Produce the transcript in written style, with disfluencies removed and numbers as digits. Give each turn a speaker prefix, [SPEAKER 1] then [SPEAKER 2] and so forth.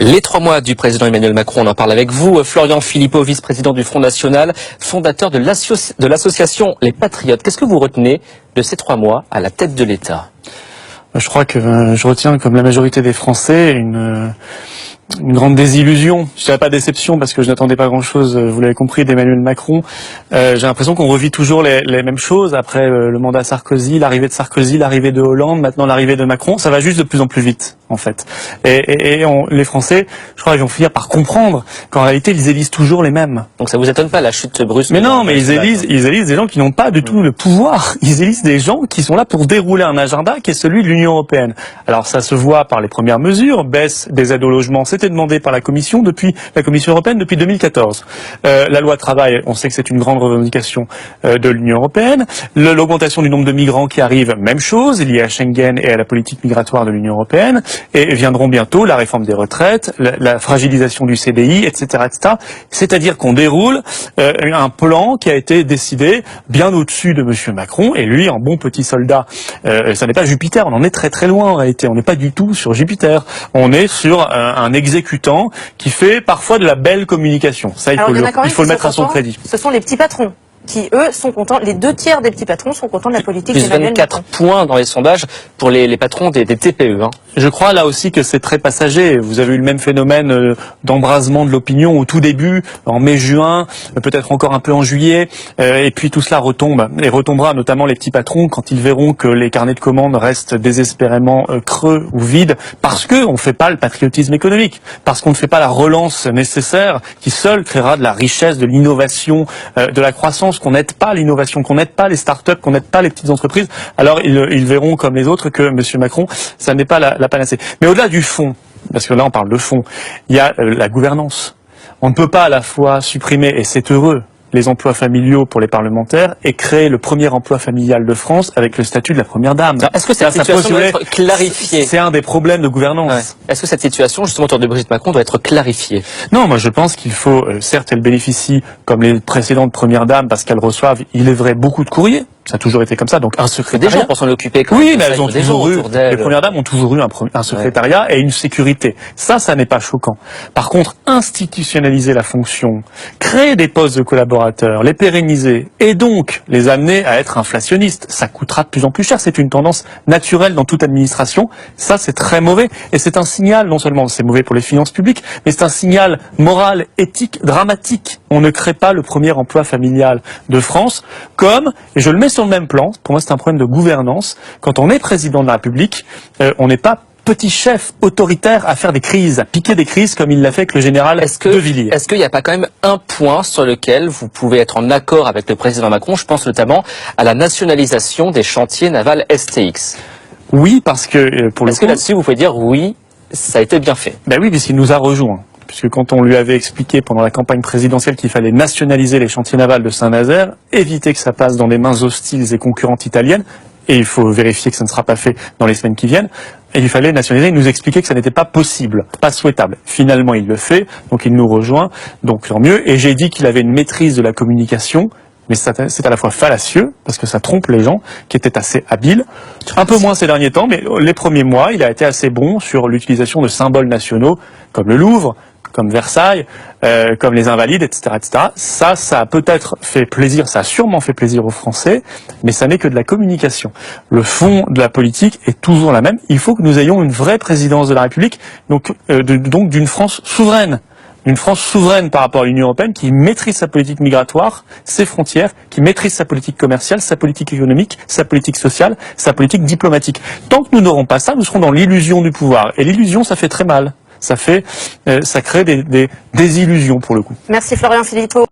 [SPEAKER 1] Les 3 mois du président Emmanuel Macron, on en parle avec vous. Florian Philippot, vice-président du Front National, fondateur de l'association Les Patriotes. Qu'est-ce que vous retenez de ces 3 mois à la tête de l'État?
[SPEAKER 2] Je crois que je retiens, comme la majorité des Français, une grande désillusion. Je dirais pas déception parce que je n'attendais pas grand-chose, vous l'avez compris, d'Emmanuel Macron. J'ai l'impression qu'on revit toujours les mêmes choses après le mandat Sarkozy, l'arrivée de Hollande, maintenant l'arrivée de Macron. Ça va juste de plus en plus vite, en fait. Les Français, je crois, ils vont finir par comprendre qu'en réalité, ils élisent toujours les mêmes.
[SPEAKER 1] Donc ça vous étonne pas la chute brusque?
[SPEAKER 2] Mais non, mais ils élisent des gens qui n'ont pas du tout le pouvoir. Ils élisent des gens qui sont là pour dérouler un agenda qui est celui de l'Union européenne. Alors ça se voit par les premières mesures, baisse des aides au logement, c'était demandé par la Commission européenne depuis 2014. La loi travail, on sait que c'est une grande revendication de l'Union européenne. L'augmentation du nombre de migrants qui arrivent, même chose, liée à Schengen et à la politique migratoire de l'Union européenne. Et viendront bientôt la réforme des retraites, la fragilisation du CDI, etc., etc. C'est-à-dire qu'on déroule un plan qui a été décidé bien au-dessus de Monsieur Macron. Et lui, en bon petit soldat, ça n'est pas Jupiter, on en est très très loin en réalité. On n'est pas du tout sur Jupiter. On est sur un exécutant qui fait parfois de la belle communication. Ça, il faut le mettre à son crédit.
[SPEAKER 3] Ce sont les petits patrons qui, eux, sont contents. Les 2 tiers des petits patrons sont contents de la politique d'Emmanuel Macron.
[SPEAKER 1] 24 points dans les sondages pour les patrons des TPE. Hein.
[SPEAKER 2] Je crois là aussi que c'est très passager. Vous avez eu le même phénomène d'embrasement de l'opinion au tout début, en mai-juin, peut-être encore un peu en juillet, et puis tout cela retombe. Et retombera notamment les petits patrons quand ils verront que les carnets de commandes restent désespérément creux ou vides, parce qu'on ne fait pas le patriotisme économique, parce qu'on ne fait pas la relance nécessaire qui seule créera de la richesse, de l'innovation, de la croissance, qu'on n'aide pas l'innovation, qu'on n'aide pas les start-up, qu'on n'aide pas les petites entreprises. Alors ils verront comme les autres que M. Macron, ça n'est pas la panacée. Mais au-delà du fond, parce que là on parle de fond, il y a la gouvernance. On ne peut pas à la fois supprimer, et c'est heureux, les emplois familiaux pour les parlementaires et créer le premier emploi familial de France avec le statut de la première dame.
[SPEAKER 1] Est-ce que cette situation doit être clarifiée?
[SPEAKER 2] C'est un des problèmes de gouvernance.
[SPEAKER 1] Ouais. Est-ce que cette situation, justement, autour de Brigitte Macron, doit être clarifiée?
[SPEAKER 2] Non, moi je pense qu'il faut, certes elle bénéficie, comme les précédentes premières dames, parce qu'elles reçoivent, il est vrai, beaucoup de courriers. Ça a toujours été comme ça, donc un secrétariat.
[SPEAKER 1] Des gens pour s'en occuper.
[SPEAKER 2] Oui, mais elles ont toujours eu, les premières dames ont toujours eu un secrétariat et une sécurité. Ça n'est pas choquant. Par contre, institutionnaliser la fonction, créer des postes de collaborateurs, les pérenniser et donc les amener à être inflationnistes, ça coûtera de plus en plus cher. C'est une tendance naturelle dans toute administration. Ça, c'est très mauvais et c'est un signal, non seulement c'est mauvais pour les finances publiques, mais c'est un signal moral, éthique, dramatique. On ne crée pas le premier emploi familial de France comme, et je le mets sur le même plan, pour moi c'est un problème de gouvernance, quand on est président de la République, on n'est pas petit chef autoritaire à faire des crises, à piquer des crises comme il l'a fait avec le général de Villiers.
[SPEAKER 1] Est-ce qu'il n'y a pas quand même un point sur lequel vous pouvez être en accord avec le président Macron? Je pense notamment à la nationalisation des chantiers navals STX.
[SPEAKER 2] Oui, parce que pour le coup...
[SPEAKER 1] Est-ce que là-dessus vous pouvez dire oui, ça a été bien fait?
[SPEAKER 2] Ben oui, puisqu'il nous a rejoints. Puisque quand on lui avait expliqué pendant la campagne présidentielle qu'il fallait nationaliser les chantiers navals de Saint-Nazaire, éviter que ça passe dans des mains hostiles et concurrentes italiennes, et il faut vérifier que ça ne sera pas fait dans les semaines qui viennent, et il fallait nationaliser, il nous expliquait que ça n'était pas possible, pas souhaitable. Finalement, il le fait, donc il nous rejoint, donc tant mieux, et j'ai dit qu'il avait une maîtrise de la communication, mais c'est à la fois fallacieux, parce que ça trompe les gens, qui étaient assez habiles. Un peu moins ces derniers temps, mais les premiers mois, il a été assez bon sur l'utilisation de symboles nationaux, comme le Louvre, comme Versailles, comme les Invalides, etc., etc. Ça a peut-être fait plaisir, ça a sûrement fait plaisir aux Français, mais ça n'est que de la communication. Le fond de la politique est toujours la même. Il faut que nous ayons une vraie présidence de la République, donc d'une France souveraine. Une France souveraine par rapport à l'Union européenne qui maîtrise sa politique migratoire, ses frontières, qui maîtrise sa politique commerciale, sa politique économique, sa politique sociale, sa politique diplomatique. Tant que nous n'aurons pas ça, nous serons dans l'illusion du pouvoir. Et l'illusion, ça fait très mal. Ça crée des désillusions pour le coup.
[SPEAKER 3] Merci Florian Philippot.